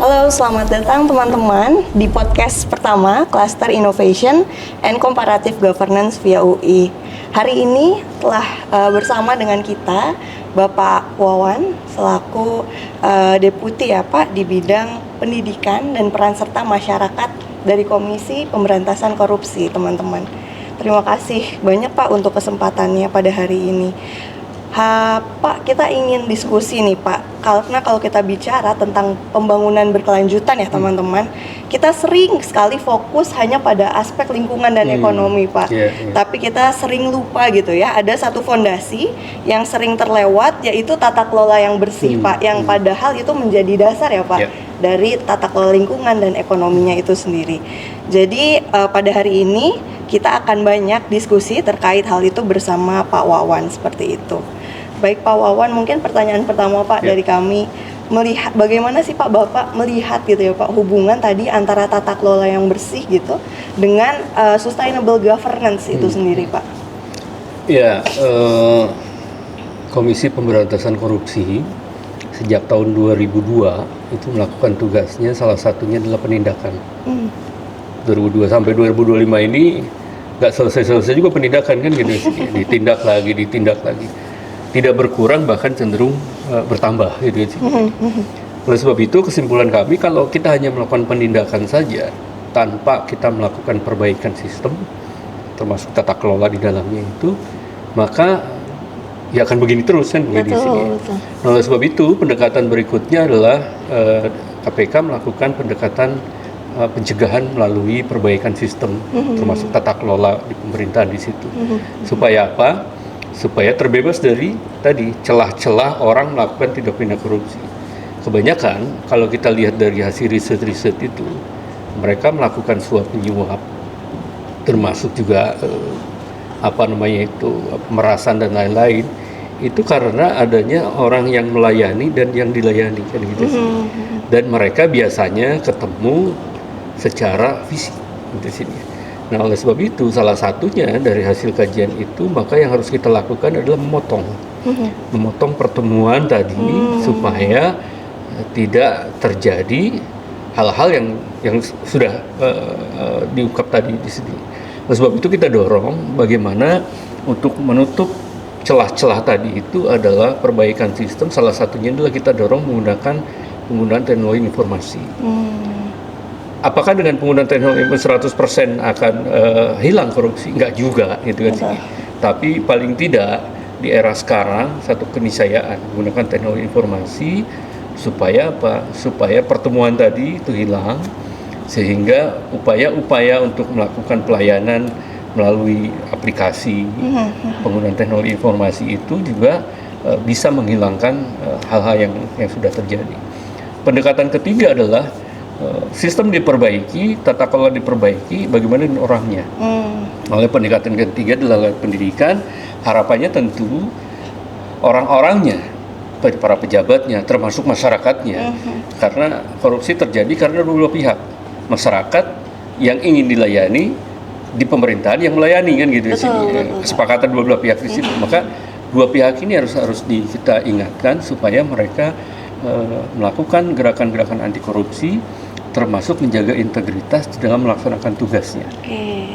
Halo, selamat datang teman-teman di podcast pertama Cluster Innovation and Comparative Governance via UI. Hari ini telah bersama dengan kita Bapak Wawan selaku Deputi ya Pak di bidang pendidikan dan peran serta masyarakat dari Komisi Pemberantasan Korupsi, teman-teman. Terima kasih banyak Pak untuk kesempatannya pada hari ini. Pak, kita ingin diskusi nih Pak, karena kalau kita bicara tentang pembangunan berkelanjutan ya teman-teman, kita sering sekali fokus hanya pada aspek lingkungan dan ekonomi Pak. Tapi kita sering lupa gitu ya, ada satu fondasi yang sering terlewat, yaitu tata kelola yang bersih Pak, yang padahal itu menjadi dasar ya Pak dari tata kelola lingkungan dan ekonominya itu sendiri. Jadi pada hari ini kita akan banyak diskusi terkait hal itu bersama Pak Wawan seperti itu. Baik Pak Wawan, mungkin pertanyaan pertama Pak dari kami, melihat bagaimana sih Pak Bapak melihat gitu ya Pak hubungan tadi antara tata kelola yang bersih gitu dengan sustainable governance itu sendiri Pak? Ya, Komisi Pemberantasan Korupsi sejak tahun 2002 itu melakukan tugasnya, salah satunya adalah penindakan. 2002 sampai 2025 ini nggak selesai-selesai juga penindakan kan gitu, ditindak lagi. Tidak berkurang, bahkan cenderung bertambah gitu. Oleh sebab itu kesimpulan kami, kalau kita hanya melakukan penindakan saja tanpa kita melakukan perbaikan sistem termasuk tata kelola di dalamnya itu, maka ya akan begini terus kan begini di sini. Nah, oleh sebab itu pendekatan berikutnya adalah KPK melakukan pendekatan pencegahan melalui perbaikan sistem termasuk tata kelola di pemerintahan di situ. Supaya apa? Supaya terbebas dari tadi celah-celah orang melakukan tindak pidana korupsi. Kebanyakan kalau kita lihat dari hasil riset itu, mereka melakukan suap menyuap, termasuk juga pemerasan dan lain-lain, itu karena adanya orang yang melayani dan yang dilayani kan gitu sih. Dan mereka biasanya ketemu secara fisik di sini. Nah, oleh sebab itu salah satunya dari hasil kajian itu, maka yang harus kita lakukan adalah memotong pertemuan tadi supaya tidak terjadi hal-hal yang sudah diungkap tadi di sini. Oleh sebab itu kita dorong bagaimana untuk menutup celah-celah tadi itu adalah perbaikan sistem. Salah satunya adalah kita dorong penggunaan teknologi informasi. Apakah dengan penggunaan teknologi 100% akan hilang korupsi? Enggak juga gitu kan sih. Tapi paling tidak di era sekarang satu keniscayaan menggunakan teknologi informasi supaya apa? Supaya pertemuan tadi itu hilang, sehingga upaya-upaya untuk melakukan pelayanan melalui aplikasi penggunaan teknologi informasi itu juga bisa menghilangkan hal-hal yang sudah terjadi. Pendekatan ketiga adalah sistem diperbaiki, tata kelola diperbaiki, bagaimana dengan orangnya. Oleh pendekatan ketiga adalah pendidikan, harapannya tentu orang-orangnya, para pejabatnya, termasuk masyarakatnya. Karena korupsi terjadi karena dua pihak, masyarakat yang ingin dilayani, di pemerintahan yang melayani kan gitu. Kesepakatan dua pihak di situ. Maka dua pihak ini harus kita ingatkan supaya mereka melakukan gerakan-gerakan anti korupsi, termasuk menjaga integritas dalam melaksanakan tugasnya,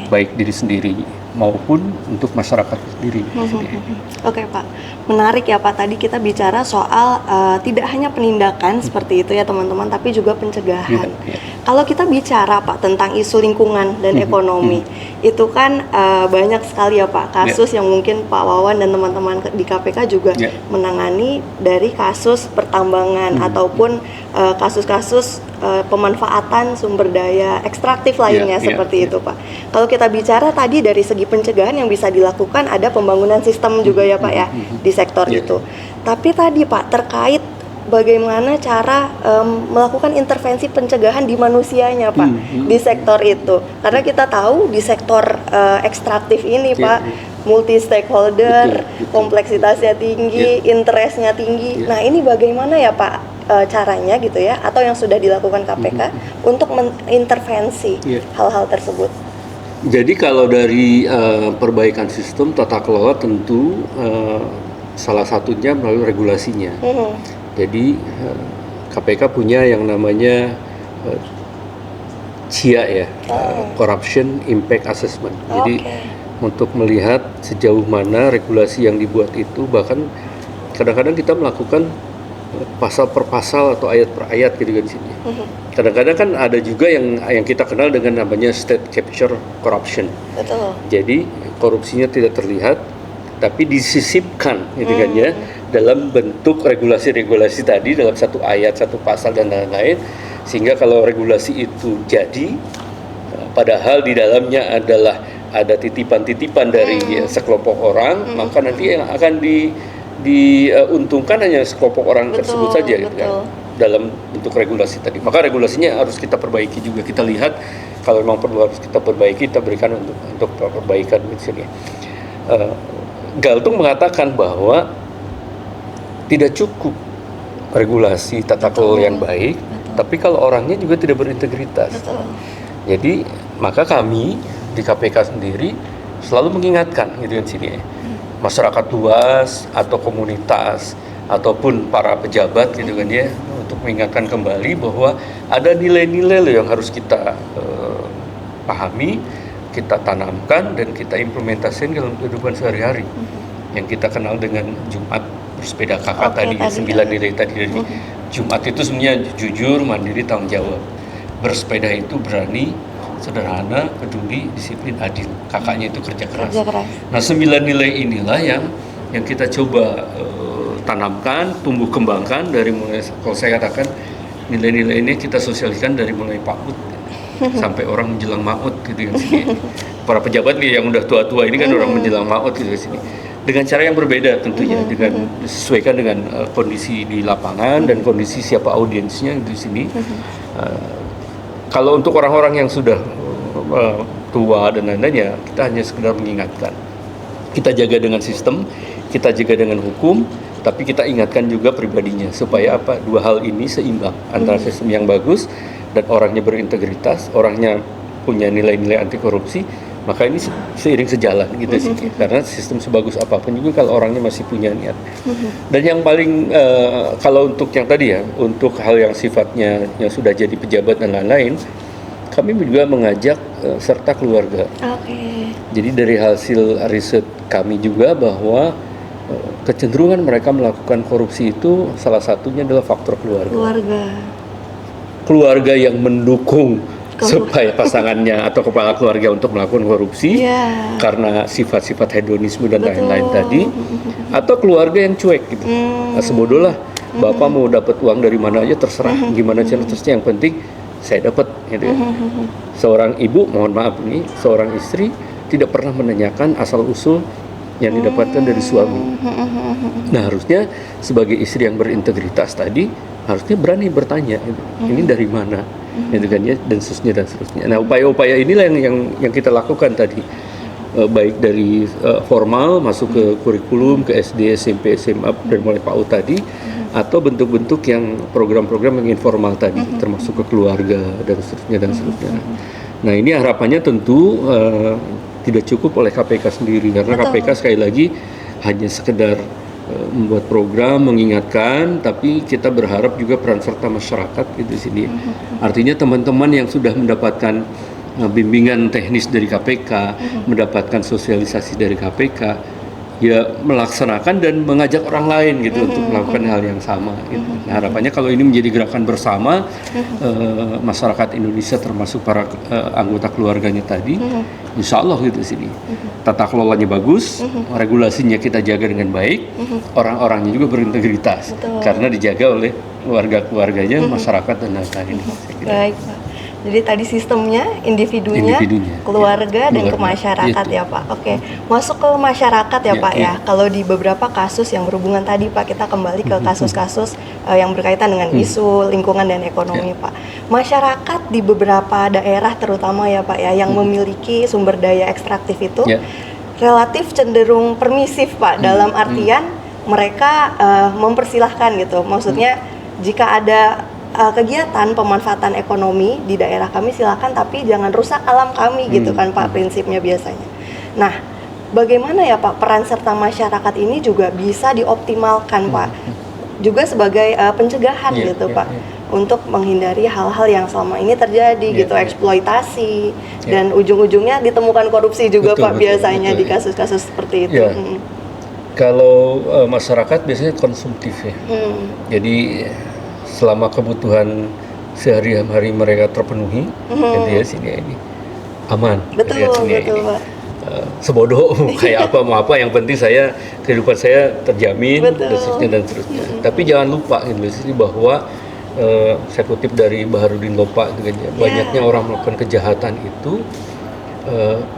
baik diri sendiri maupun untuk masyarakat sendiri. Oke Pak, menarik ya Pak, tadi kita bicara soal tidak hanya penindakan seperti itu ya teman-teman, tapi juga pencegahan. Kalau kita bicara Pak tentang isu lingkungan dan ekonomi, itu kan banyak sekali ya Pak kasus yang mungkin Pak Wawan dan teman-teman di KPK juga menangani dari kasus pertambangan ataupun kasus-kasus pemanfaatan sumber daya ekstraktif lainnya seperti itu Pak. Kalau kita bicara tadi dari segi pencegahan yang bisa dilakukan, ada pembangunan sistem juga ya Pak ya di sektor itu. Tapi tadi Pak terkait bagaimana cara melakukan intervensi pencegahan di manusianya Pak di sektor itu, karena kita tahu di sektor ekstraktif ini Pak multi stakeholder, kompleksitasnya tinggi, interestnya tinggi. Nah ini bagaimana ya Pak caranya gitu ya, atau yang sudah dilakukan KPK untuk mengintervensi hal-hal tersebut? Jadi kalau dari perbaikan sistem tata kelola tentu salah satunya melalui regulasinya. Jadi KPK punya yang namanya CIA ya, Corruption Impact Assessment. Jadi untuk melihat sejauh mana regulasi yang dibuat itu, bahkan kadang-kadang kita melakukan pasal per pasal atau ayat per ayat gitu kan di sini. Kadang-kadang kan ada juga yang kita kenal dengan namanya state capture corruption. Betul. Jadi korupsinya tidak terlihat, tapi disisipkan gitu kan ya, dalam bentuk regulasi-regulasi tadi dalam satu ayat, satu pasal dan lain-lain, sehingga kalau regulasi itu jadi, padahal di dalamnya adalah ada titipan-titipan dari sekelompok orang, maka nanti yang akan diuntungkan hanya sekelompok orang tersebut saja gitu kan, dalam bentuk regulasi tadi. Maka regulasinya harus kita perbaiki juga, kita lihat kalau memang perlu harus kita perbaiki, kita berikan untuk perbaikan di sini. Galtung mengatakan bahwa tidak cukup regulasi tata kelola yang baik, tapi kalau orangnya juga tidak berintegritas. Jadi maka kami di KPK sendiri selalu mengingatkan gitu kan sini, masyarakat luas atau komunitas ataupun para pejabat gitu kan ya, untuk mengingatkan kembali bahwa ada nilai-nilai yang harus kita pahami, kita tanamkan dan kita implementasikan dalam kehidupan sehari-hari. Yang kita kenal dengan Jumat bersepeda kakak tadi, 9 nilai tadi dari Jumat itu sebenarnya jujur, mandiri, tanggung jawab. Bersepeda itu berani, sederhana, peduli, disiplin, adil. Kakaknya itu kerja keras. Nah, 9 nilai inilah yang kita coba tanamkan, tumbuh kembangkan dari mulai, kalau saya katakan nilai-nilai ini kita sosialiskan dari mulai PAUD sampai orang menjelang maut gitu kan sini. Para pejabat nih yang udah tua-tua ini kan orang menjelang maut gitu kan sini. Dengan cara yang berbeda tentunya, dengan disesuaikan dengan kondisi di lapangan dan kondisi siapa audiensnya di sini. Kalau untuk orang-orang yang sudah tua dan lain-lainnya, kita hanya sekedar mengingatkan. Kita jaga dengan sistem, kita jaga dengan hukum, tapi kita ingatkan juga pribadinya supaya apa? Dua hal ini seimbang antara sistem yang bagus dan orangnya berintegritas, orangnya punya nilai-nilai anti korupsi, maka ini seiring sejalan gitu sih. Karena sistem sebagus apapun juga kalau orangnya masih punya niat. Dan yang paling kalau untuk yang tadi ya, untuk hal yang sifatnya yang sudah jadi pejabat dan lain-lain, kami juga mengajak serta keluarga. Jadi dari hasil riset kami juga bahwa kecenderungan mereka melakukan korupsi itu salah satunya adalah faktor keluarga. Keluarga yang mendukung supaya pasangannya atau kepala keluarga untuk melakukan korupsi karena sifat-sifat hedonisme dan lain-lain tadi, atau keluarga yang cuek gitu. Nah, sebodoh lah, bapak mau dapat uang dari mana aja terserah, gimana cara terserah, yang penting saya dapat gitu ya. Seorang ibu, mohon maaf nih, seorang istri tidak pernah menanyakan asal usul yang didapatkan dari suami. Nah, harusnya sebagai istri yang berintegritas tadi harusnya berani bertanya, ini dari mana, gitu kan ya, dan seterusnya. Nah, upaya-upaya inilah yang kita lakukan tadi, baik dari formal masuk ke kurikulum, ke SD, SMP, SMA dan mulai PAUD tadi, atau bentuk-bentuk yang program-program yang informal tadi, termasuk ke keluarga dan seterusnya. Nah, ini harapannya tentu tidak cukup oleh KPK sendiri, karena KPK sekali lagi hanya sekedar membuat program, mengingatkan, tapi kita berharap juga peran serta masyarakat gitu di sini. Artinya teman-teman yang sudah mendapatkan bimbingan teknis dari KPK, mendapatkan sosialisasi dari KPK, ya melaksanakan dan mengajak orang lain gitu untuk melakukan hal yang sama gitu. Nah, harapannya kalau ini menjadi gerakan bersama masyarakat Indonesia termasuk para anggota keluarganya tadi, insya Allah gitu sini. Tata kelolanya bagus, regulasinya kita jaga dengan baik, orang-orangnya juga berintegritas karena dijaga oleh keluarga-keluarganya, masyarakat dan lain-lain. Baik, Pak. Jadi tadi sistemnya, individunya, keluarga dan ke masyarakat ya Pak. Oke, masuk ke masyarakat ya Pak ya. Kalau di beberapa kasus yang berhubungan tadi Pak, kita kembali ke kasus-kasus yang berkaitan dengan isu lingkungan dan ekonomi Pak. Masyarakat di beberapa daerah terutama ya Pak ya, yang memiliki sumber daya ekstraktif itu relatif cenderung permisif Pak, dalam artian mereka mempersilahkan gitu. Maksudnya jika ada kegiatan pemanfaatan ekonomi di daerah kami silakan, tapi jangan rusak alam kami gitu kan Pak, prinsipnya biasanya. Nah, bagaimana ya Pak peran serta masyarakat ini juga bisa dioptimalkan Pak juga sebagai pencegahan Iya, gitu iya, Pak, iya. untuk menghindari hal-hal yang selama ini terjadi Iya, gitu, iya. eksploitasi Iya. dan ujung-ujungnya ditemukan korupsi juga Betul, Pak betul, biasanya betul, di iya. kasus-kasus seperti itu. Iya. Kalau masyarakat biasanya konsumtif ya. Jadi selama kebutuhan sehari-hari mereka terpenuhi, gitu ya sini ini aman. Betul, gitu ya, sini betul, ini. Pak. Sebodoh kayak apa mau apa, yang penting saya kehidupan saya terjamin Betul. dan seterusnya. Tapi jangan lupa gitu sini bahwa saya kutip dari Baharudin Lopa gitu kan ya, banyaknya orang melakukan kejahatan itu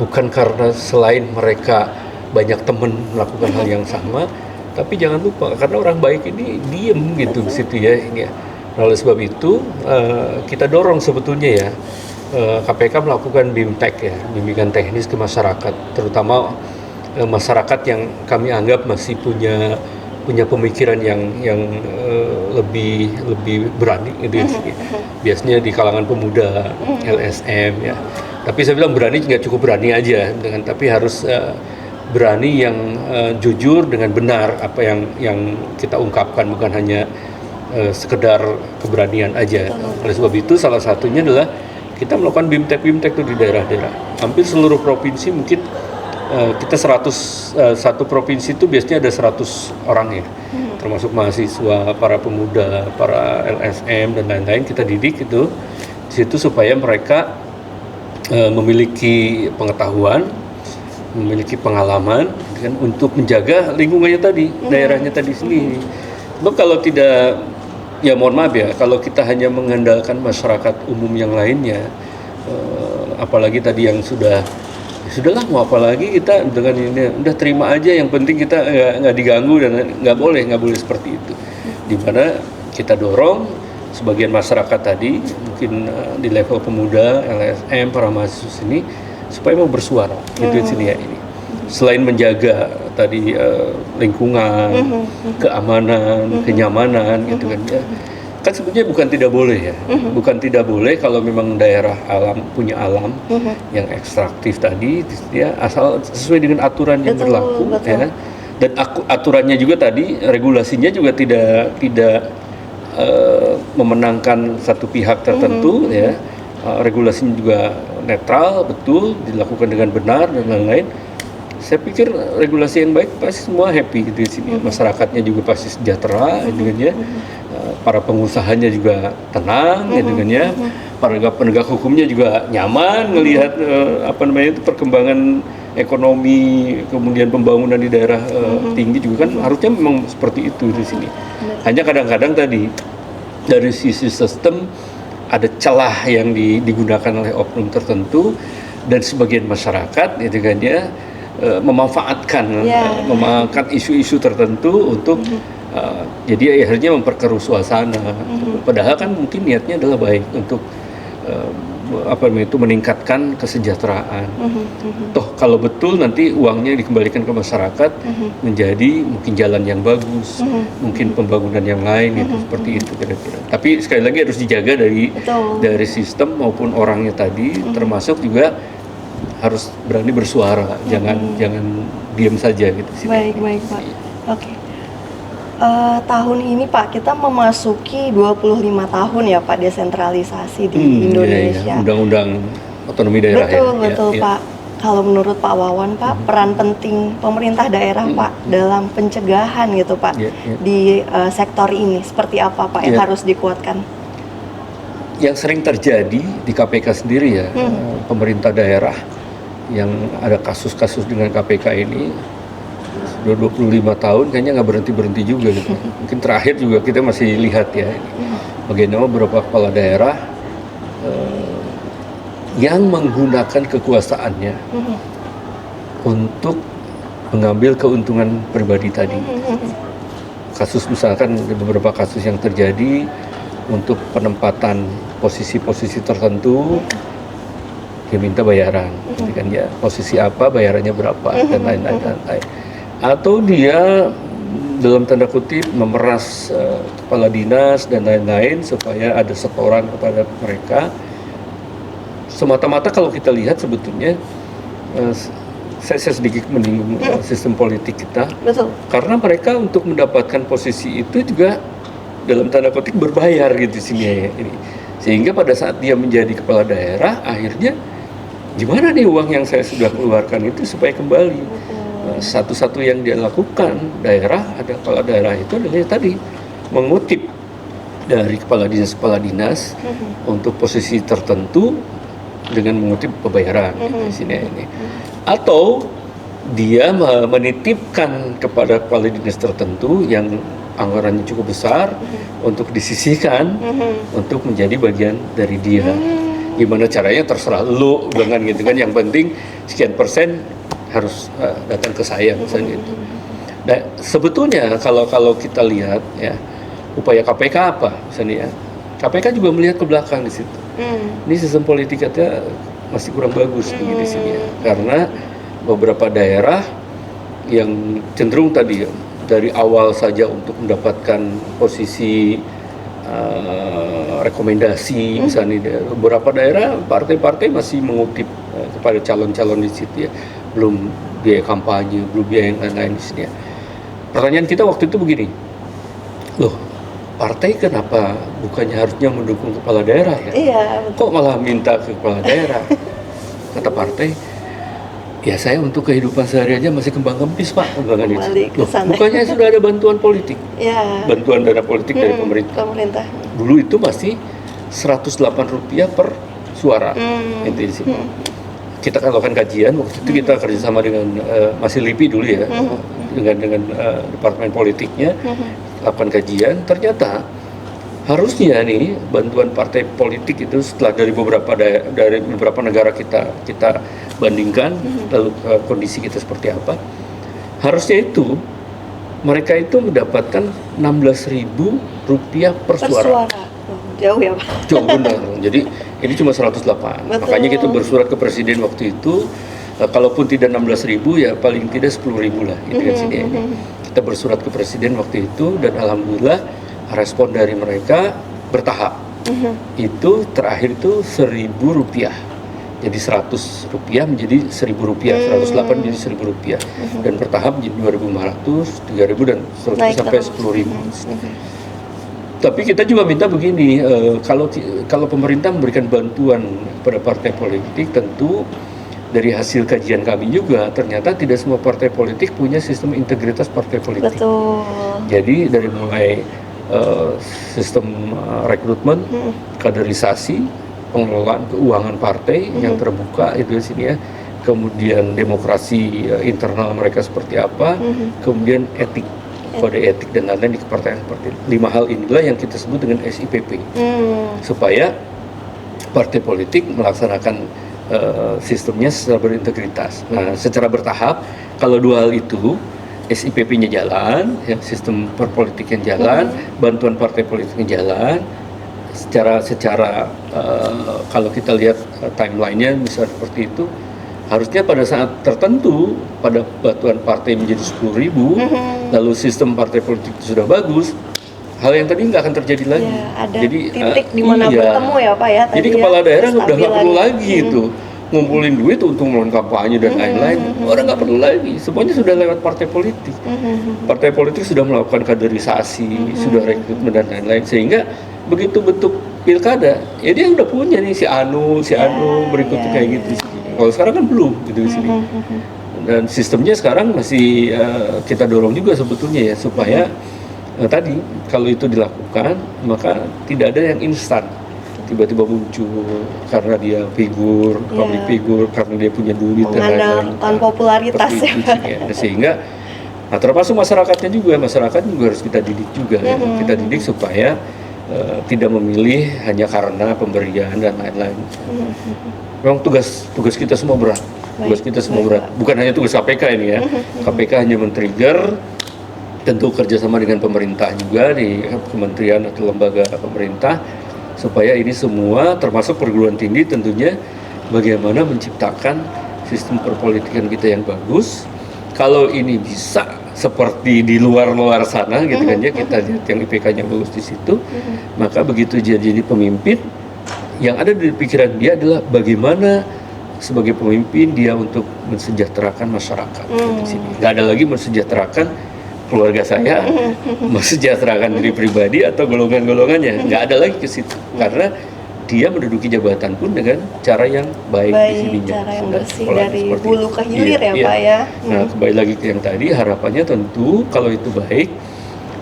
bukan karena selain mereka banyak teman melakukan hal yang sama, tapi jangan lupa karena orang baik ini diem gitu di situ ya ini ya. Nah, oleh sebab itu kita dorong sebetulnya ya KPK melakukan BIMTEK ya, bimbingan teknis ke masyarakat, terutama masyarakat yang kami anggap masih punya pemikiran yang lebih berani gitu ya. Biasanya di kalangan pemuda, LSM ya. Tapi saya bilang berani nggak cukup berani aja, tapi harus berani yang jujur dengan benar apa yang kita ungkapkan, bukan hanya sekedar keberanian aja. Oleh sebab itu salah satunya adalah kita melakukan BIMTEK itu di daerah-daerah. Hampir seluruh provinsi mungkin kita 101 provinsi itu biasanya ada 100 orang ya. Termasuk mahasiswa, para pemuda, para LSM dan lain-lain kita didik itu di situ supaya mereka memiliki pengetahuan, memiliki pengalaman kan, untuk menjaga lingkungannya tadi, daerahnya tadi sendiri. Sebab kalau tidak, ya mohon maaf ya, kalau kita hanya mengandalkan masyarakat umum yang lainnya, apalagi tadi yang sudahlah mau apa lagi kita dengan ini, udah terima aja, yang penting kita nggak diganggu dan nggak boleh seperti itu. Dimana kita dorong sebagian masyarakat tadi, mungkin di level pemuda, LSM, para mahasiswa ini supaya mau bersuara gitu di sini ya ini. Selain menjaga tadi lingkungan, keamanan, kenyamanan gitu kan ya. Kan sebenarnya bukan tidak boleh ya. Bukan tidak boleh kalau memang daerah punya alam yang ekstraktif tadi ya, asal sesuai dengan aturan yang berlaku ya. Dan aturannya juga tadi, regulasinya juga tidak memenangkan satu pihak tertentu ya. Regulasinya juga netral, betul, dilakukan dengan benar dan lain-lain. Saya pikir regulasi yang baik pasti semua happy di sini. Masyarakatnya juga pasti sejahtera, gitu kan ya. Para pengusahanya juga tenang, gitu kan ya. Para penegak hukumnya juga nyaman melihat perkembangan ekonomi, kemudian pembangunan di daerah tinggi juga kan harusnya memang seperti itu di sini. Hanya kadang-kadang tadi dari sisi sistem ada celah yang digunakan oleh oknum tertentu dan sebagian masyarakat, gitu kan ya, memanfaatkan isu-isu tertentu untuk jadi akhirnya memperkeruh suasana. Padahal kan mungkin niatnya adalah baik untuk meningkatkan kesejahteraan. Toh kalau betul nanti uangnya dikembalikan ke masyarakat menjadi mungkin jalan yang bagus, mungkin pembangunan yang lain gitu, seperti itu kira-kira. Tapi sekali lagi harus dijaga dari sistem maupun orangnya tadi, termasuk juga harus berani bersuara, jangan diam saja gitu sih. Baik Pak. Oke. Tahun ini Pak, kita memasuki 25 tahun ya Pak desentralisasi di Indonesia. Iya. Undang-undang otonomi daerah betul ya. Pak. Kalau menurut Pak Wawan Pak, peran penting pemerintah daerah Pak dalam pencegahan gitu Pak di sektor ini seperti apa Pak yang harus dikuatkan? Yang sering terjadi di KPK sendiri ya, pemerintah daerah yang ada kasus-kasus dengan KPK ini sudah 25 tahun kayaknya nggak berhenti juga gitu. Mungkin terakhir juga kita masih lihat ya bagaimana beberapa kepala daerah yang menggunakan kekuasaannya untuk mengambil keuntungan pribadi tadi. Kasus misalkan beberapa kasus yang terjadi untuk penempatan posisi-posisi tertentu, dia minta bayaran, kan ya, posisi apa bayarannya berapa dan lain-lain. Atau dia dalam tanda kutip memeras kepala dinas dan lain-lain supaya ada setoran kepada mereka. Semata-mata kalau kita lihat sebetulnya saya sedikit menyinggung sistem politik kita. Betul. Karena mereka untuk mendapatkan posisi itu juga dalam tanda kutip berbayar gitu sini ya ini. Sehingga pada saat dia menjadi kepala daerah, akhirnya gimana nih uang yang saya sudah keluarkan itu supaya kembali. Satu-satu yang dia lakukan daerah, ada kepala daerah itu adalah tadi mengutip dari kepala dinas untuk posisi tertentu dengan mengutip pembayaran di sini ini. Atau dia menitipkan kepada kepala dinas tertentu yang anggarannya cukup besar untuk disisihkan untuk menjadi bagian dari dia. Gimana caranya terserah lu dengan gitu kan, yang penting sekian persen harus datang ke saya misalnya gitu. Nah, sebetulnya kalau kita lihat ya upaya KPK apa misalnya ya, KPK juga melihat ke belakang di situ. Ini sistem politik kita masih kurang bagus di sini ya, karena beberapa daerah yang cenderung tadi ya, dari awal saja untuk mendapatkan posisi rekomendasi misalnya, beberapa daerah partai-partai masih mengutip kepada calon-calon di situ ya, belum biaya kampanye, belum biaya yang lain-lain di sini ya. Pertanyaan kita waktu itu begini, loh partai kenapa bukannya harusnya mendukung kepala daerah ya? Iya, Kok malah minta ke kepala daerah? Kata partai, ya saya untuk kehidupan sehari aja masih kembang-kempis Pak, kembangan Kembali itu. ke sana. Bukannya sudah ada bantuan politik, ya. bantuan dana politik dari pemerintah. Dulu itu masih Rp108 per suara. Itu di sini. Kita kan lakukan kajian, waktu itu kita kerjasama dengan masih LIPI dulu ya, dengan departemen politiknya, lakukan kajian. Ternyata harusnya nih bantuan partai politik itu setelah dari beberapa negara kita bandingkan, lalu kondisi kita seperti apa, harusnya itu mereka itu mendapatkan Rp16.000 per suara. Jauh ya Pak? Jauh benar. Jadi ini cuma 108. Betul. Makanya kita bersurat ke presiden waktu itu, kalaupun tidak 16.000 ya paling tidak 10.000 lah gitu kan sini. Kita bersurat ke presiden waktu itu dan alhamdulillah respon dari mereka bertahap. Itu terakhir itu Rp1.000. Jadi Rp100 menjadi Rp1.000, 108 menjadi Rp1.000. Dan bertahap menjadi 2.500, 3.000 dan seterusnya sampai 10.000. Tapi kita juga minta begini, kalau pemerintah memberikan bantuan kepada partai politik, tentu dari hasil kajian kami juga ternyata tidak semua partai politik punya sistem integritas partai politik. Betul. Jadi dari mulai sistem rekrutmen, kaderisasi, pengelolaan keuangan partai yang terbuka itu di sini ya, kemudian demokrasi internal mereka seperti apa, kemudian etik, kode etik dan lain-lain di kepartaian seperti itu. 5 hal inilah yang kita sebut dengan SIPP, supaya partai politik melaksanakan sistemnya secara berintegritas. Nah, secara bertahap, kalau 2 hal itu, SIPP-nya jalan, ya, sistem perpolitikan jalan, bantuan partai politiknya jalan, secara kalau kita lihat timeline-nya misalnya seperti itu, harusnya pada saat tertentu pada bantuan partai menjadi 10.000, lalu sistem partai politik sudah bagus, hal yang tadi nggak akan terjadi lagi. Ya, ada jadi titik di mana bertemu ya Pak ya. Jadi tadi kepala ya, daerah udah nggak perlu stabilan. lagi itu ngumpulin duit untuk melakukan kampanye dan lain-lain. Orang nggak perlu lagi, semuanya sudah lewat partai politik. Partai politik sudah melakukan kaderisasi, sudah rekrutmen dan lain-lain, sehingga begitu bentuk pilkada, ya dia udah punya nih si Anu berikutnya kayak gitu. Kalau sekarang kan belum gitu di sini. Dan sistemnya sekarang masih kita dorong juga sebetulnya ya, supaya tadi kalau itu dilakukan maka tidak ada yang instan tiba-tiba muncul karena dia figur, public figure, karena dia punya duit dan lain-lain. Mengandalkan popularitas ya. Sehingga termasuk masyarakatnya juga harus kita didik juga ya. Kita didik supaya tidak memilih hanya karena pemberian dan lain-lain. Memang tugas kita semua berat. Bukan hanya tugas KPK ini ya. KPK hanya men-trigger, tentu kerjasama dengan pemerintah juga di kementerian atau lembaga pemerintah, supaya ini semua termasuk perguruan tinggi tentunya bagaimana menciptakan sistem perpolitikan kita yang bagus. Kalau ini bisa seperti di luar sana gitu kan ya, kita lihat yang IPK-nya bagus di situ, maka begitu dia jadi pemimpin, yang ada di pikiran dia adalah bagaimana sebagai pemimpin dia untuk mensejahterakan masyarakat di sini. Nggak ada lagi mensejahterakan keluarga saya, mesejahterakan diri pribadi atau golongan-golongannya. Nggak ada lagi ke situ. Karena dia menduduki jabatan pun dengan cara yang baik di sininya. Cara yang bersih Polanya dari seperti hulu itu. ke hilir Iya, ya iya. Pak ya. Nah, kembali lagi ke yang tadi, harapannya tentu kalau itu baik,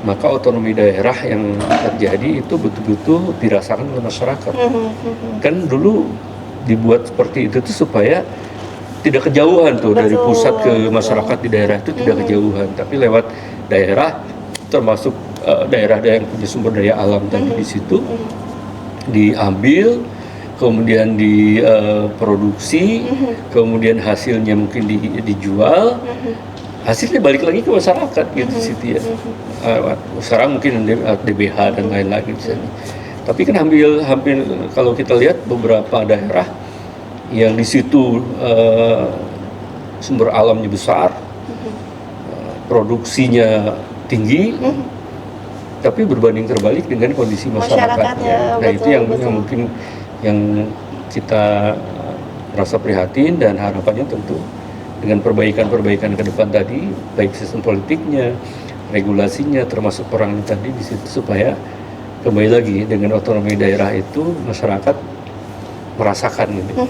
maka otonomi daerah yang terjadi itu betul-betul dirasakan oleh masyarakat. Kan dulu dibuat seperti itu tuh supaya tidak kejauhan tuh dari Betul, pusat ke betul. masyarakat di daerah itu tidak kejauhan, tapi lewat daerah termasuk daerah yang punya sumber daya alam tadi di situ diambil, kemudian diproduksi, kemudian hasilnya mungkin dijual, hasilnya balik lagi ke masyarakat gitu situ ya. Sekarang mungkin DBH dan lain-lain misalnya. Tapi kan hampir kalau kita lihat beberapa daerah yang di situ sumber alamnya besar, produksinya tinggi, tapi berbanding terbalik dengan kondisi masyarakatnya. Nah itu yang mungkin yang kita merasa prihatin dan harapannya tentu dengan perbaikan-perbaikan ke depan tadi, baik sistem politiknya, regulasinya, termasuk orang tadi di situ supaya kembali lagi dengan otonomi daerah itu masyarakat merasakan gitu.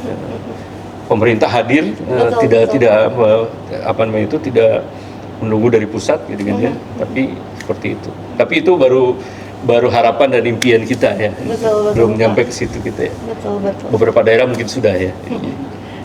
Pemerintah hadir, tidak menunggu dari pusat gitu kan ya, tapi seperti itu. Tapi itu baru harapan dan impian kita ya. Betul, belum Pak. nyampe ke situ kita ya. Betul. Beberapa daerah mungkin sudah ya.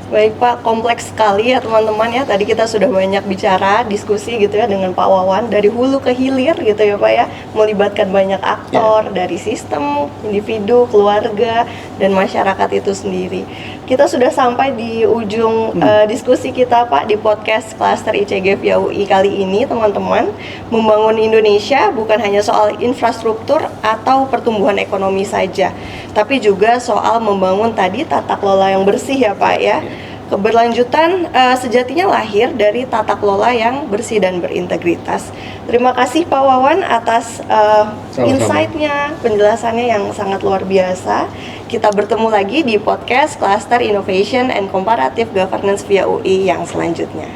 Baik Pak, kompleks sekali ya teman-teman ya. Tadi kita sudah banyak bicara, diskusi gitu ya dengan Pak Wawan dari hulu ke hilir gitu ya Pak ya. Melibatkan banyak aktor dari sistem, individu, keluarga, dan masyarakat itu sendiri. Kita sudah sampai di ujung diskusi kita Pak di podcast Klaster ICG via UI kali ini teman-teman. Membangun Indonesia bukan hanya soal infrastruktur atau pertumbuhan ekonomi saja, tapi juga soal membangun tadi tata kelola yang bersih ya Pak ya. Keberlanjutan sejatinya lahir dari tata kelola yang bersih dan berintegritas. Terima kasih Pak Wawan atas insight-nya, penjelasannya yang sangat luar biasa. Kita bertemu lagi di podcast Cluster Innovation and Comparative Governance via UI yang selanjutnya.